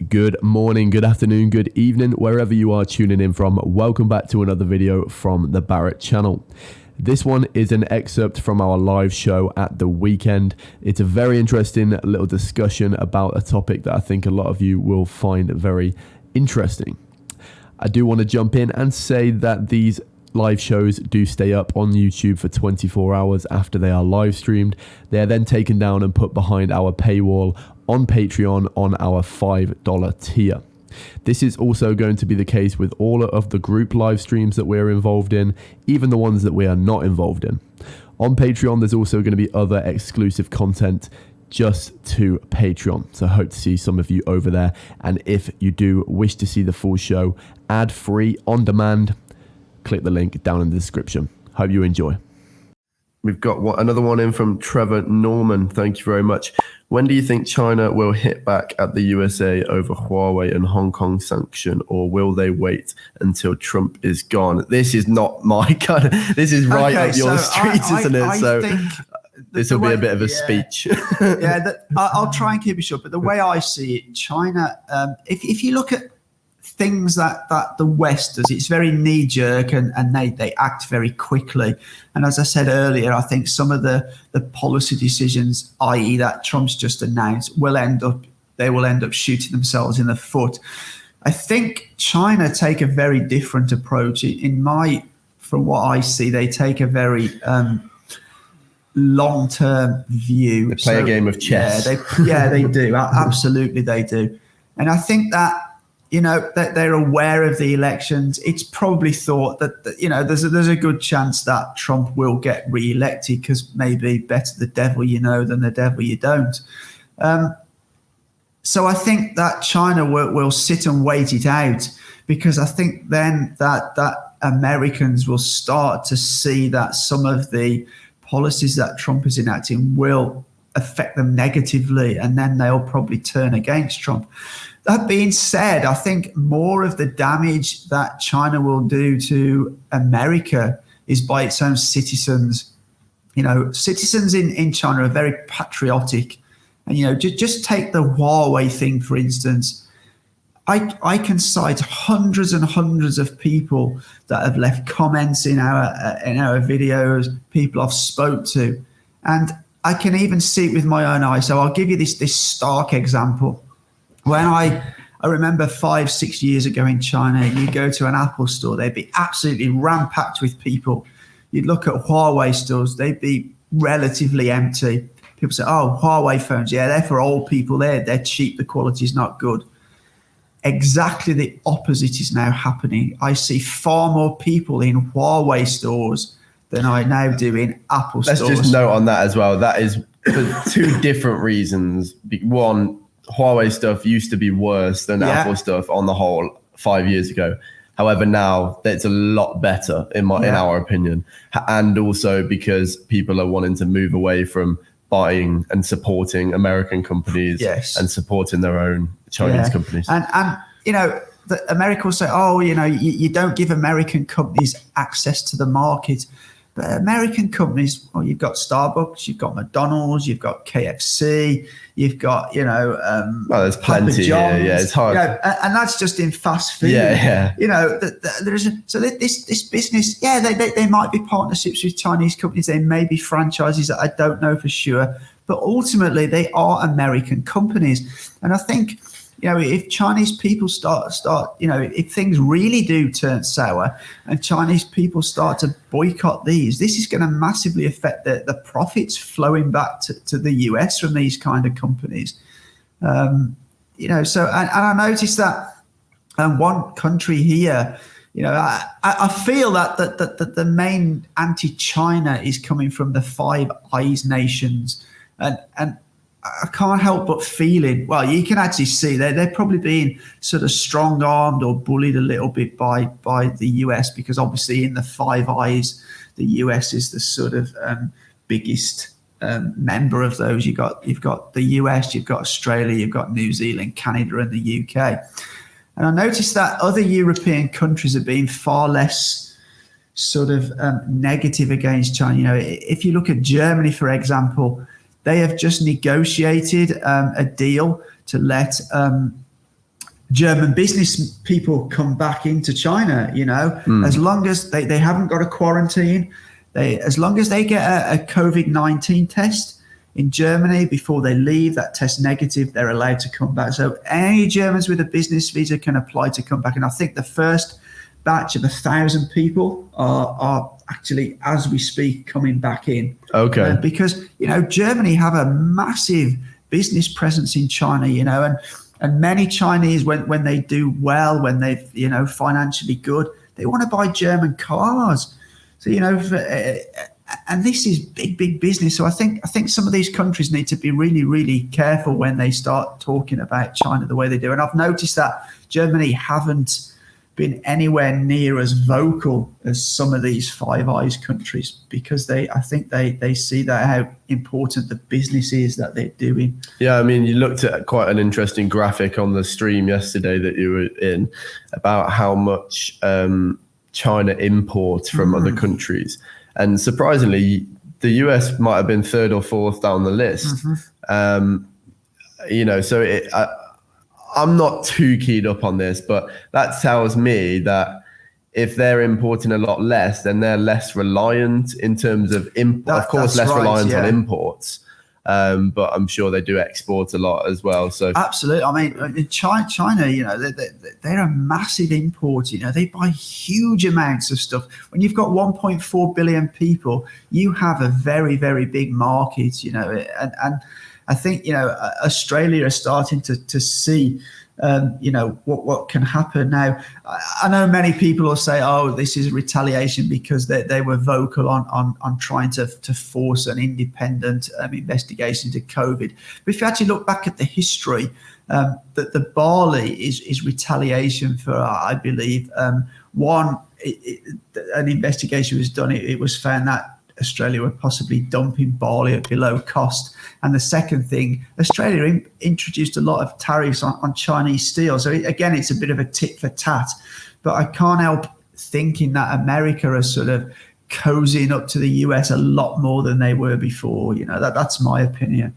Good morning, good afternoon, good evening, wherever you are tuning in from. Welcome back to another video from the Barrett channel. This one is an excerpt from our live show at the weekend. It's a very interesting little discussion about a topic that I think a lot of you will find very interesting. I do want to jump in and say that these live shows do stay up on YouTube for 24 hours after they are live streamed. They are then taken down and put behind our paywall on Patreon on our $5 tier. This is also going to be the case with all of the group live streams that we're involved in, even the ones that we are not involved in. On Patreon, there's also going to be other exclusive content just to Patreon. So I hope to see some of you over there. And if you do wish to see the full show ad-free on demand, click the link down in the description. Hope you enjoy. We've got another one in from Trevor Norman. Thank you very much. When do you think China will hit back at the USA over Huawei and Hong Kong sanction, or will they wait until Trump is gone? This is not my kind of, this is right up your street, isn't it? So this will be a bit of a speech. I'll try and keep it short. But the way I see it, China, if you look at things that the West does, it's very knee-jerk and they act very quickly. And as I said earlier, I think some of the policy decisions, i.e. that Trump's just announced, will end up shooting themselves in the foot. I think China take a very different approach. From what I see, they take a very long-term view. They play a game of chess. They do. Absolutely, they do. And I think that, that they're aware of the elections. It's probably thought that there's a good chance that Trump will get re-elected, because maybe better the devil you know than the devil you don't. So I think that China will sit and wait it out, because I think then that Americans will start to see that some of the policies that Trump is enacting will affect them negatively, and then they'll probably turn against Trump. That being said, I think more of the damage that China will do to America is by its own citizens. Citizens in China are very patriotic. And, just take the Huawei thing, for instance. I can cite hundreds and hundreds of people that have left comments in our videos, people I've spoke to. And I can even see it with my own eyes. So I'll give you this stark example. When I remember 5-6 years ago in China, you go to an Apple store, they'd be absolutely ram-packed with people. You'd look at Huawei stores, they'd be relatively empty. People say, oh, Huawei phones, yeah, they're for old people. They're cheap, the quality's not good. Exactly the opposite is now happening. I see far more people in Huawei stores than I now do in Apple stores. Let's just note on that as well. That is for two different reasons. One, Huawei stuff used to be worse than Apple stuff on the whole 5 years ago. However, now it's a lot better in our opinion. And also because people are wanting to move away from buying and supporting American companies and supporting their own Chinese companies. And America will say, oh, you don't give American companies access to the market. But American companies, well, you've got Starbucks, you've got McDonald's, you've got KFC, you've got, there's plenty here. Yeah, it's hard. And that's just in fast food. Yeah. This business, they might be partnerships with Chinese companies. They may be franchises that I don't know for sure. But ultimately, they are American companies. And I think, if Chinese people start, if things really do turn sour and Chinese people start to boycott this is going to massively affect the profits flowing back to the US from these kind of companies. So I noticed that one country here, I feel that the main anti-China is coming from the Five Eyes nations, and I can't help but feeling, well, you can actually see they're probably being sort of strong-armed or bullied a little bit by the US, because obviously in the Five Eyes, the US is the sort of biggest member of those. You've got the US, you've got Australia, you've got New Zealand, Canada, and the UK. And I noticed that other European countries are being far less sort of negative against China. If you look at Germany, for example, they have just negotiated a deal to let German business people come back into China, as long as they haven't got a quarantine, as long as they get a COVID-19 test in Germany before they leave, that test negative, they're allowed to come back. So any Germans with a business visa can apply to come back. And I think the first batch of 1,000 people are actually, as we speak, coming back in. Okay. Because, Germany have a massive business presence in China, and many Chinese, when they do well, when they've, financially good, they want to buy German cars. So, and this is big business. So I think some of these countries need to be really, really careful when they start talking about China the way they do. And I've noticed that Germany haven't been anywhere near as vocal as some of these Five Eyes countries, because I think they see that how important the business is that they're doing. Yeah, I mean, you looked at quite an interesting graphic on the stream yesterday that you were in about how much China imports from other countries. And surprisingly, the US might have been third or fourth down the list. So I'm not too keyed up on this, but that tells me that if they're importing a lot less, then they're less reliant in terms of of course, less reliant on imports. But I'm sure they do export a lot as well. So absolutely. I mean, in China, they're a massive importer. They buy huge amounts of stuff. When you've got 1.4 billion people, you have a very, very big market. And I think Australia is starting to see what can happen now. I know many people will say, "Oh, this is retaliation because they were vocal on trying to force an independent investigation into COVID." But if you actually look back at the history, that the barley is retaliation for, I believe, an investigation was done. It was found that Australia were possibly dumping barley at below cost. And the second thing, Australia introduced a lot of tariffs on Chinese steel. So again, it's a bit of a tit for tat. But I can't help thinking that America are sort of cozying up to the US a lot more than they were before. That's my opinion.